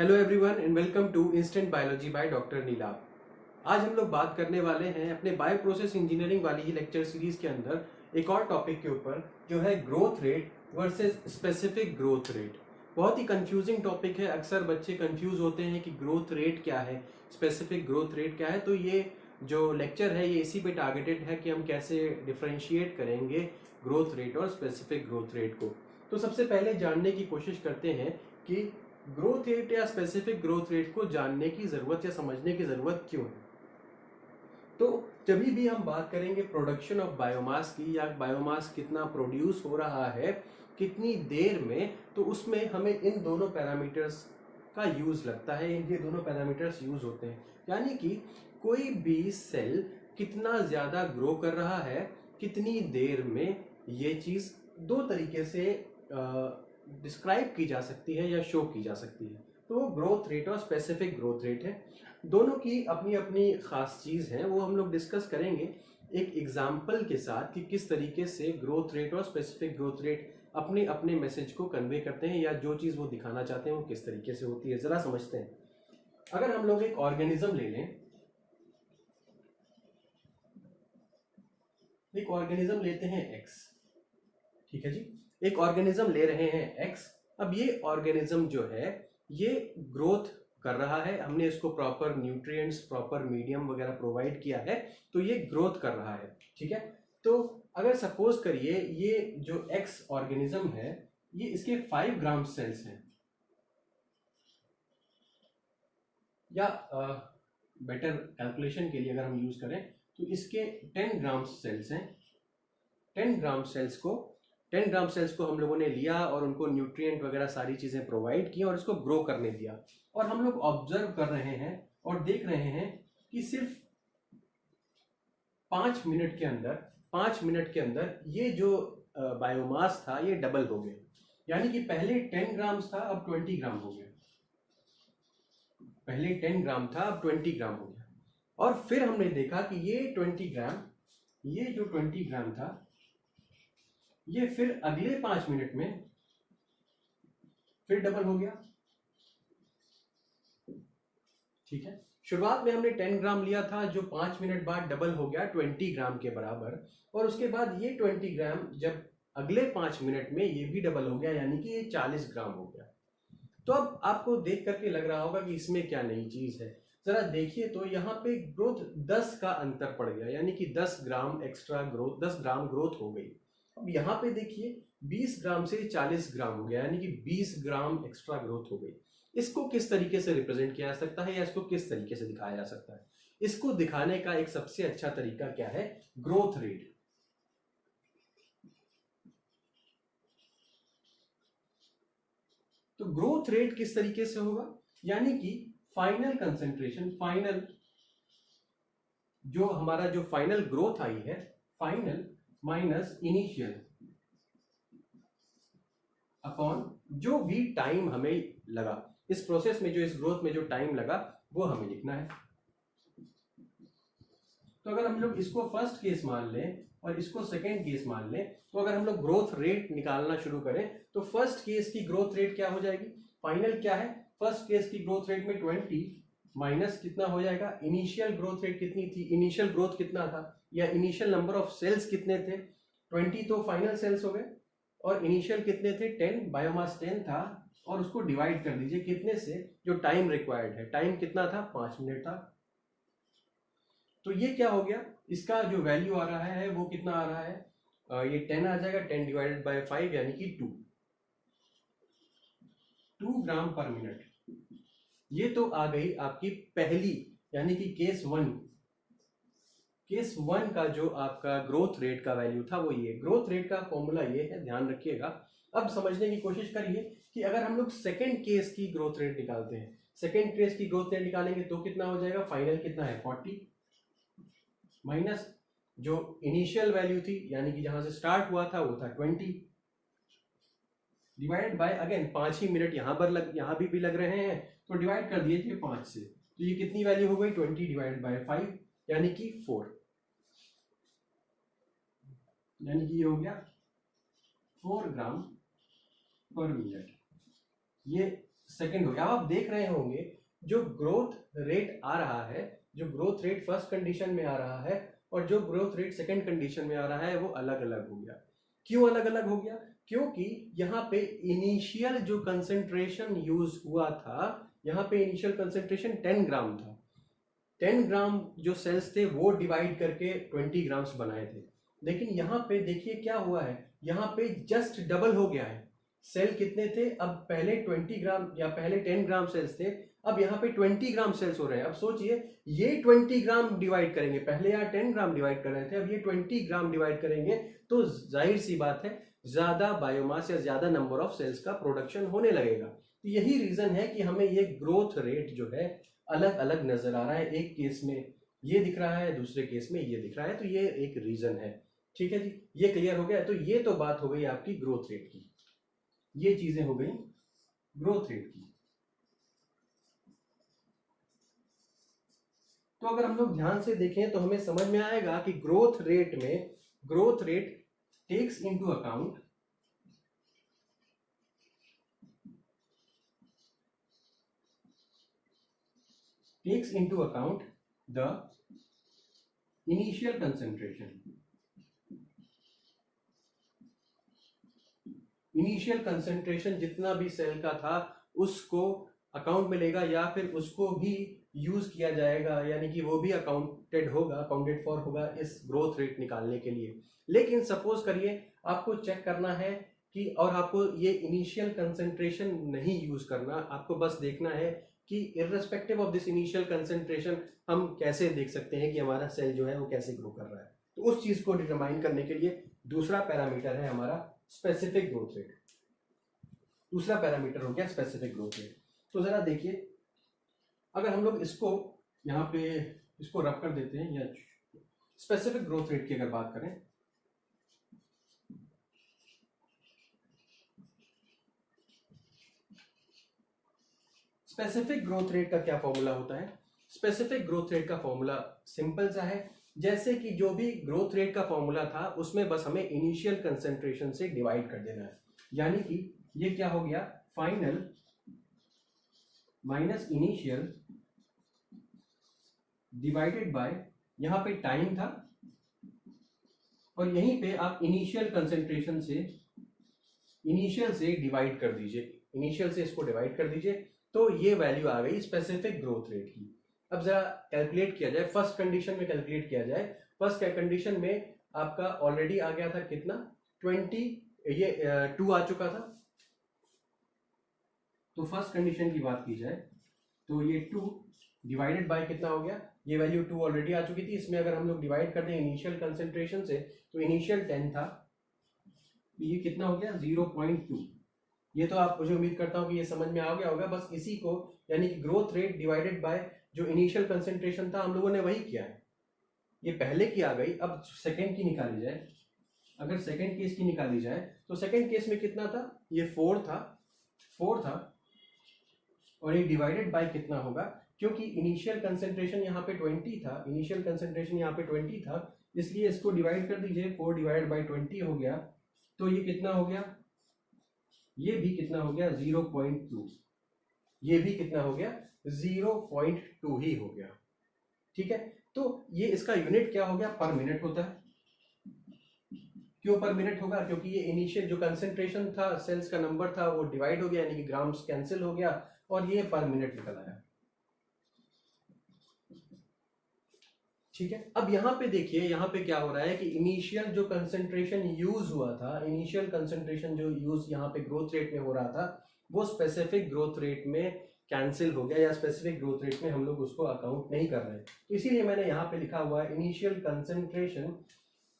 Hello everyone and welcome to instant biology by doctor Neelabh. आज हम लोग बात करने वाले हैं अपने बायो प्रोसेस इंजीनियरिंग वाली ही लेक्चर सीरीज के अंदर एक और टॉपिक के ऊपर जो है growth rate versus specific growth rate. बहुत ही कंफ्यूजिंग टॉपिक है। अक्सर बच्चे कंफ्यूज होते हैं कि ग्रोथ रेट क्या है, स्पेसिफिक ग्रोथ रेट क्या है। तो ये जो लेक्चर है ये इसी पे टारगेटेड है कि हम कैसे डिफरेंशिएट करेंगे ग्रोथ रेट और स्पेसिफिक ग्रोथ रेट को। तो सबसे पहले जानने की कोशिश करते हैं कि ग्रोथ रेट या स्पेसिफिक ग्रोथ रेट को जानने की जरूरत या समझने की जरूरत क्यों है। तो जब भी हम बात करेंगे प्रोडक्शन ऑफ बायोमास की या बायोमास कितना प्रोड्यूस हो रहा है कितनी देर में, तो उसमें हमें इन दोनों पैरामीटर्स का यूज लगता है। ये दोनों पैरामीटर्स यूज होते हैं, यानी कि कोई भी सेल कितना ज्यादा ग्रो कर रहा है कितनी देर में, ये चीज दो तरीके से डिस्क्राइब की जा सकती है या शो की जा सकती है। तो वो ग्रोथ रेट और स्पेसिफिक ग्रोथ रेट है। दोनों की अपनी अपनी खास चीज है, वो हम लोग डिस्कस करेंगे एक एग्जाम्पल के साथ कि किस तरीके से ग्रोथ रेट और स्पेसिफिक ग्रोथ रेट अपने अपने मैसेज को कन्वे करते हैं या जो चीज वो दिखाना चाहते हैं वो किस तरीके से होती है। जरा समझते हैं। अगर हम लोग एक ऑर्गेनिज्म ले लें, एक ऑर्गेनिज्म लेते हैं एक्स, ठीक है जी, एक ऑर्गेनिज्म ले रहे हैं एक्स। अब ये ऑर्गेनिज्म जो है ये ग्रोथ कर रहा है, हमने इसको प्रॉपर न्यूट्रिएंट्स प्रॉपर मीडियम वगैरह प्रोवाइड किया है तो ये ग्रोथ कर रहा है, ठीक है। तो अगर सपोज करिए ये जो एक्स ऑर्गेनिज्म है ये इसके 5 ग्राम सेल्स हैं, या बेटर कैलकुलेशन के लिए अगर हम यूज करें तो इसके 10 ग्राम सेल्स हैं। 10 ग्राम सेल्स को हम लोगों ने लिया और उनको न्यूट्रिएंट वगैरह सारी चीजें प्रोवाइड की और इसको ग्रो करने दिया। और हम लोग ऑब्जर्व कर रहे हैं और देख रहे हैं कि सिर्फ 5 मिनट के अंदर ये जो बायोमास था ये डबल हो गया। यानी कि पहले 10 ग्राम था अब 20 ग्राम हो गया, पहले 10 ग्राम था अब 20 ग्राम हो गया। और फिर हमने देखा कि ये 20 ग्राम, ये जो 20 ग्राम था ये फिर अगले 5 मिनट में फिर डबल हो गया, ठीक है। शुरुआत में हमने 10 ग्राम लिया था जो 5 मिनट बाद डबल हो गया 20 ग्राम के बराबर, और उसके बाद ये 20 ग्राम जब अगले 5 मिनट में ये भी डबल हो गया यानी कि ये 40 ग्राम हो गया। तो अब आपको देख करके लग रहा होगा कि इसमें क्या नई चीज है। जरा देखिए तो यहाँ पे ग्रोथ 10 का अंतर पड़ गया, यानी कि 10 ग्राम एक्स्ट्रा ग्रोथ, 10 ग्राम ग्रोथ हो गई। अब यहाँ पे देखिए 20 ग्राम से 40 ग्राम हो गया, यानी कि 20 ग्राम एक्स्ट्रा ग्रोथ हो गई। इसको किस तरीके से रिप्रेजेंट किया जा सकता है या इसको किस तरीके से दिखाया जा सकता है? इसको दिखाने का एक सबसे अच्छा तरीका क्या है? Growth rate. तो ग्रोथ रेट किस तरीके से होगा, यानी कि फाइनल कंसेंट्रेशन, फाइनल जो हमारा जो फाइनल ग्रोथ आई है, फाइनल माइनस इनिशियल अपॉन जो भी टाइम हमें लगा इस प्रोसेस में, जो इस ग्रोथ में जो टाइम लगा वो हमें लिखना है। तो अगर हम लोग इसको फर्स्ट केस मान लें और इसको सेकेंड केस मान लें, तो अगर हम लोग ग्रोथ रेट निकालना शुरू करें तो फर्स्ट केस की ग्रोथ रेट क्या हो जाएगी? फाइनल क्या है? फर्स्ट केस की ग्रोथ रेट में 20 माइनस कितना हो जाएगा? इनिशियल ग्रोथ रेट कितनी थी, इनिशियल ग्रोथ कितना था या इनिशियल नंबर ऑफ सेल्स कितने थे? 20 तो फाइनल सेल्स हो गए और इनिशियल कितने थे? 10, बायोमास 10 था, और उसको डिवाइड कर दीजिए कितने से? जो टाइम रिक्वायर्ड है, टाइम कितना था? 5 मिनट था। तो ये क्या हो गया, इसका जो वैल्यू आ रहा है वो कितना आ रहा है? ये 10 आ जाएगा, 10 डिवाइडेड बाय 5 यानी कि 2 ग्राम पर मिनट। ये तो आ गई आपकी पहली, यानी कि केस वन का जो आपका ग्रोथ रेट का वैल्यू था वो ये। ग्रोथ रेट का फॉर्मूला ये है, ध्यान रखिएगा। अब समझने की कोशिश करिए कि अगर हम लोग सेकेंड केस की ग्रोथ रेट निकालते हैं, सेकेंड केस की ग्रोथ रेट निकालेंगे तो कितना हो जाएगा? फाइनल कितना है? 40 माइनस जो इनिशियल वैल्यू थी यानी कि जहां से स्टार्ट हुआ था वो था 20, divide by again 5 he minute यहां पर यहां भी लग रहे हैं तो डिवाइड कर दिए थे 5 से, तो ये कितनी वैल्यू हो गई? 20 डिवाइड बाय 5 यानी कि 4, यानी कि ये हो गया 4 ग्राम पर मिनट। ये सेकंड हो गया। अब आप देख रहे होंगे जो ग्रोथ रेट आ रहा है, जो ग्रोथ रेट फर्स्ट कंडीशन में आ रहा है और जो ग्रोथ रेट सेकंड कंडीशन में आ रहा है वो अलग अलग हो गया। क्यों अलग अलग हो गया? क्योंकि यहाँ पे इनिशियल जो कंसेंट्रेशन यूज हुआ था, यहाँ पे इनिशियल कंसेंट्रेशन 10 ग्राम था। 10 ग्राम जो सेल्स थे वो डिवाइड करके 20 ग्राम्स बनाए थे। लेकिन यहाँ पे देखिए क्या हुआ है, यहाँ पे जस्ट डबल हो गया है। सेल कितने थे? अब पहले 20 ग्राम या पहले 10 ग्राम सेल्स थे, अब यहाँ पे 20 ग्राम सेल्स हो रहे हैं। अब सोचिए ये 20 ग्राम डिवाइड करेंगे, पहले यहाँ 10 ग्राम डिवाइड कर रहे थे, अब ये 20 ग्राम डिवाइड करेंगे, तो जाहिर सी बात है ज्यादा बायोमास या ज्यादा नंबर ऑफ सेल्स का प्रोडक्शन होने लगेगा। तो यही रीजन है कि हमें ये ग्रोथ रेट जो है अलग अलग नजर आ रहा है। एक केस में ये दिख रहा है, दूसरे केस में ये दिख रहा है, तो ये एक रीजन है। ठीक है जी, ये क्लियर हो गया। तो ये तो बात हो गई आपकी ग्रोथ रेट की, ये चीजें हो गई ग्रोथ रेट की। तो अगर हम लोग ध्यान से देखें तो हमें समझ में आएगा कि ग्रोथ रेट में, growth rate takes into account the initial concentration, initial concentration जितना भी सेल का था उसको अकाउंट में लेगा या फिर उसको भी यूज किया जाएगा, यानी कि वो भी अकाउंटेड होगा, अकाउंटेड फॉर होगा इस ग्रोथ रेट निकालने के लिए। लेकिन सपोज करिए आपको चेक करना है कि, और आपको ये इनिशियल कंसेंट्रेशन नहीं यूज करना, आपको बस देखना है कि irrespective of this initial concentration हम कैसे देख सकते हैं कि हमारा सेल जो है वो कैसे ग्रो कर रहा है। तो उस चीज को डिटरमाइन करने के लिए दूसरा पैरामीटर है हमारा स्पेसिफिक ग्रोथ रेट। दूसरा पैरामीटर हो गया स्पेसिफिक ग्रोथ रेट। तो जरा देखिए, अगर हम लोग इसको यहाँ पे इसको रफ कर देते हैं, या स्पेसिफिक ग्रोथ रेट की अगर बात करें, स्पेसिफिक ग्रोथ रेट का क्या फॉर्मूला होता है? स्पेसिफिक ग्रोथ रेट का फॉर्मूला सिंपल सा है, जैसे कि जो भी ग्रोथ रेट का फॉर्मूला था उसमें बस हमें इनिशियल कंसेंट्रेशन से डिवाइड कर देना है। यानी कि ये क्या हो गया, final minus initial divided by, यहां पे टाइम था और यहीं पे आप इनिशियल कंसेंट्रेशन से, इनिशियल से डिवाइड कर दीजिए, इनिशियल से इसको डिवाइड कर दीजिए, तो ये वैल्यू आ गई स्पेसिफिक ग्रोथ रेट की। अब जरा कैलकुलेट किया जाए, फर्स्ट कंडीशन में कैलकुलेट किया जाए। फर्स्ट कंडीशन में आपका ऑलरेडी आ गया था कितना, 20, ये 2 आ चुका था। तो फर्स्ट कंडीशन की बात की जाए तो ये 2 डिवाइडेड बाय कितना हो गया, ये वैल्यू 2 ऑलरेडी आ चुकी थी, इसमें अगर हम लोग डिवाइड कर दें इनिशियल कंसेंट्रेशन से, तो इनिशियल 10 था, ये कितना हो गया 0.2। ये तो आप, मुझे उम्मीद करता हूं कि ये समझ में आ गया होगा। बस इसी को, यानी कि ग्रोथ रेट डिवाइडेड बाय जो इनिशियल कंसेंट्रेशन था, हम लोगों ने वही किया है। ये पहले की आ गई। अब सेकंड की निकाली जाए, अगर सेकंड केस की निकाली जाए तो सेकंड केस में कितना था, ये 4 था और ये डिवाइडेड बाय कितना होगा, क्योंकि इनिशियल कंसेंट्रेशन यहाँ पे 20 था, इनिशियल कंसेंट्रेशन यहाँ पे 20 था, इसलिए इसको डिवाइड कर दीजिए, 4 डिवाइड बाय 20 हो गया, तो ये कितना हो गया, ये भी कितना हो गया 0.2, ये भी कितना हो गया 0.2 ही हो गया। ठीक है, तो ये इसका यूनिट क्या हो गया, पर मिनट होता है। क्यों पर मिनट होगा, क्योंकि ये इनिशियल जो कंसेंट्रेशन था, सेल्स का नंबर था, वो डिवाइड हो गया, यानी कि ग्राम्स कैंसिल हो गया और ये पर मिनट निकल आया। ठीक है, अब यहाँ पे देखिए, यहाँ पे क्या हो रहा है कि इनिशियल जो कंसेंट्रेशन यूज हुआ था, इनिशियल कंसेंट्रेशन जो यूज यहाँ पे ग्रोथ रेट में हो रहा था, वो स्पेसिफिक ग्रोथ रेट में कैंसिल हो गया, या स्पेसिफिक ग्रोथ रेट में हम लोग उसको अकाउंट नहीं कर रहे हैं। तो इसीलिए मैंने यहाँ पे लिखा हुआ है initial concentration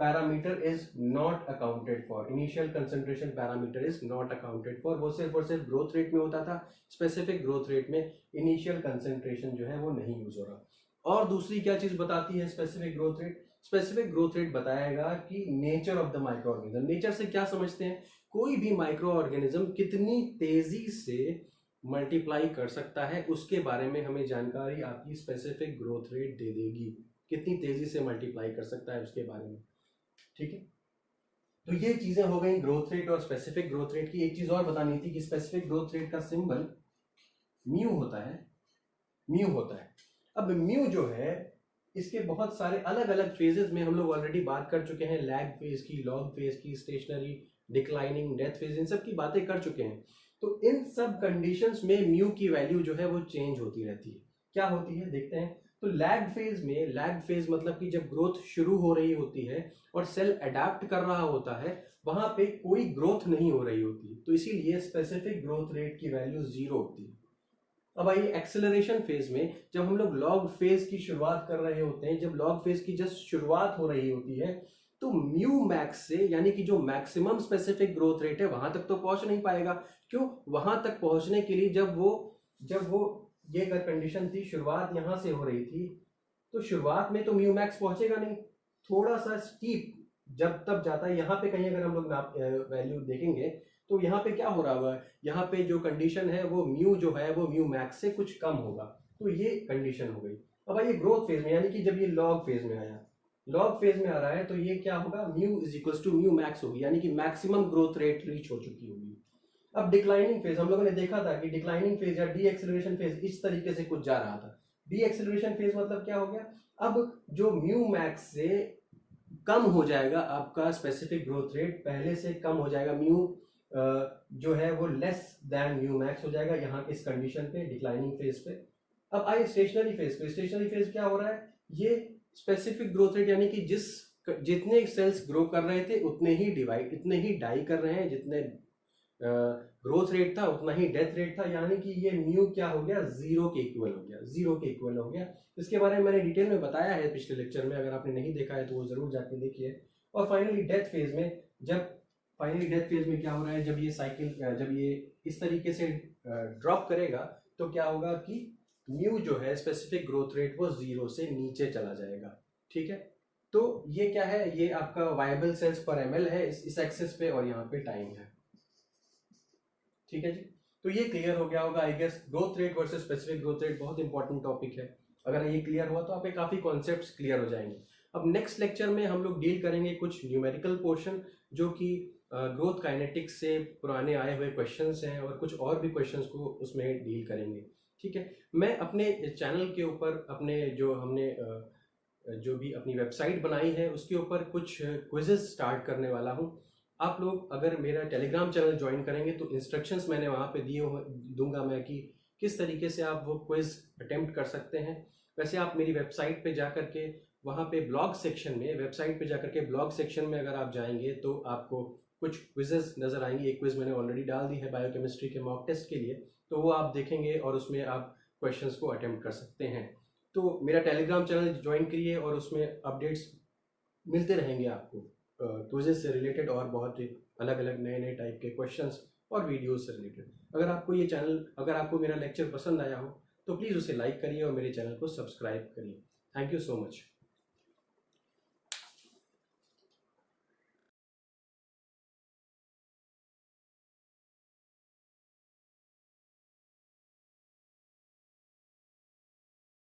parameter is not accounted for, initial concentration parameter is not accounted for. वो सिर्फ और सिर्फ ग्रोथ रेट में होता था, स्पेसिफिक ग्रोथ रेट में इनिशियल कंसेंट्रेशन जो है वो नहीं यूज हो रहा। और दूसरी क्या चीज बताती है specific growth rate, specific growth rate बताएगा कि nature of the micro organism. Nature से क्या समझते हैं, कोई भी माइक्रो ऑर्गेनिज्म कितनी तेजी से मल्टीप्लाई कर सकता है, उसके बारे में हमें जानकारी आपकी स्पेसिफिक ग्रोथ रेट दे देगी, कितनी तेजी से मल्टीप्लाई कर सकता है उसके बारे में। ठीक है, तो ये चीजें हो गई ग्रोथ रेट और स्पेसिफिक ग्रोथ रेट की। एक चीज और बतानी थी कि स्पेसिफिक ग्रोथ रेट का सिंबल म्यू होता है, म्यू होता है। अब म्यू जो है इसके बहुत सारे अलग अलग फेजेस में हम लोग ऑलरेडी बात कर चुके हैं, लैग फेज की, लॉग फेज की, स्टेशनरी, डिक्लाइनिंग, डेथ फेज, इन सब की बातें कर चुके हैं। तो इन सब कंडीशंस में म्यू की वैल्यू जो है वो चेंज होती रहती है। क्या होती है देखते हैं। तो लैग फेज में, लैग फेज मतलब कि जब ग्रोथ शुरू हो रही होती है और सेल अडेप्ट कर रहा होता है, वहां पे कोई ग्रोथ नहीं हो रही होती, तो इसीलिए स्पेसिफिक ग्रोथ रेट की वैल्यू 0 होती है। अब आइए एक्सेलरेशन फेज में, जब हम लोग लॉग फेज की शुरुआत कर रहे होते हैं, जब लॉग फेज की जस्ट शुरुआत हो रही होती है, तो म्यू मैक्स से, यानी कि जो मैक्सिमम स्पेसिफिक ग्रोथ रेट है, वहां तक तो पहुंच नहीं पाएगा। क्यों? वहां तक पहुंचने के लिए जब वो ये अगर कंडीशन थी, शुरुआत यहां से हो रही थी, तो शुरुआत में तो म्यू मैक्स पहुंचेगा नहीं, थोड़ा सा स्टीप जब तब जाता है। यहाँ पे कहीं अगर हम लोग वैल्यू देखेंगे तो यहाँ पे क्या हो रहा हुआ है, यहाँ पे जो कंडीशन है वो म्यू जो है वो म्यू मैक्स से कुछ कम होगा, तो ये कंडीशन हो गई। अब आइए ग्रोथ फेज में, यानी कि जब ये लॉग फेज में आया, लॉग फेज में आ रहा है, तो ये क्या होगा, mu is equal to mu max होगी, यानी कि मैक्सिमम ग्रोथ रेट रीच हो चुकी होगी। अब डिक्लाइनिंग फेज हम लोगों ने देखा था कि डिक्लाइनिंग फेज या डी एक्सेलरेशन फेज इस तरीके से कुछ जा रहा था। डी एक्सेलरेशन फेज मतलब क्या हो गया, अब जो म्यू मैक्स से कम हो जाएगा आपका स्पेसिफिक ग्रोथ रेट, पहले से कम हो जाएगा, म्यू जो है वो लेस देन म्यू मैक्स हो जाएगा यहाँ इस कंडीशन पे, डिक्लाइनिंग फेज पे। अब आइए स्टेशनरी फेज पे। स्टेशनरी फेज क्या हो रहा है, ये स्पेसिफिक ग्रोथ रेट, यानी कि जितने सेल्स ग्रो कर रहे थे उतने ही डाई कर रहे हैं, जितने ग्रोथ रेट था उतना ही डेथ रेट था, यानी कि ये म्यू क्या हो गया, 0 के इक्वल हो गया, 0 के इक्वल हो गया। इसके बारे में मैंने डिटेल में बताया है पिछले लेक्चर में, अगर आपने नहीं देखा है तो वो जरूर जाके देखिए। और फाइनली डेथ फेज में, क्या हो रहा है, जब ये साइकिल, जब ये इस तरीके से ड्रॉप करेगा, तो क्या होगा कि म्यू जो है स्पेसिफिक ग्रोथ रेट वो 0 से नीचे चला जाएगा। ठीक है, तो ये क्या है, ये आपका वायबल सेल्स पर एमएल है इस एक्सेस पे, और यहाँ पे टाइम है। ठीक है जी, तो ये क्लियर हो गया होगा I guess. Growth rate versus specific growth rate बहुत इंपॉर्टेंट टॉपिक है, अगर ये क्लियर हुआ तो आपके काफी कॉन्सेप्ट्स क्लियर हो जाएंगे। अब नेक्स्ट लेक्चर में हम लोग डील करेंगे कुछ न्यूमेरिकल पोर्शन, जो कि ग्रोथ काइनेटिक्स से पुराने आए हुए क्वेश्चंस हैं, और कुछ और भी क्वेश्चंस को उसमें डील करेंगे। ठीक है, मैं अपने चैनल के ऊपर, अपने जो भी अपनी वेबसाइट बनाई है उसके ऊपर कुछ क्विजेस स्टार्ट करने वाला हूँ। आप लोग अगर मेरा टेलीग्राम चैनल ज्वाइन करेंगे तो इंस्ट्रक्शंस मैंने वहाँ पे दूंगा मैं कि किस तरीके से आप वो क्विज अटेम्प्ट कर सकते हैं। वैसे आप मेरी वेबसाइट पे जा करके, वहाँ पे ब्लॉग सेक्शन में, वेबसाइट पे जा करके ब्लॉग सेक्शन में अगर आप जाएंगे तो आपको कुछ क्विजेस नज़र आएंगे। एक क्विज मैंने ऑलरेडी डाल दी है बायोकेमिस्ट्री के मॉक टेस्ट के लिए, तो वो आप देखेंगे और उसमें आप क्वेश्चंस को अटेम्प्ट कर सकते हैं। तो मेरा टेलीग्राम चैनल ज्वाइन करिए और उसमें अपडेट्स मिलते रहेंगे आपको क्विजेस से रिलेटेड, और बहुत ही अलग अलग नए नए टाइप के क्वेश्चंस और वीडियोस से रिलेटेड। अगर आपको मेरा लेक्चर पसंद आया हो तो प्लीज़ उसे लाइक करिए और मेरे चैनल को सब्सक्राइब करिए। Thank you so much.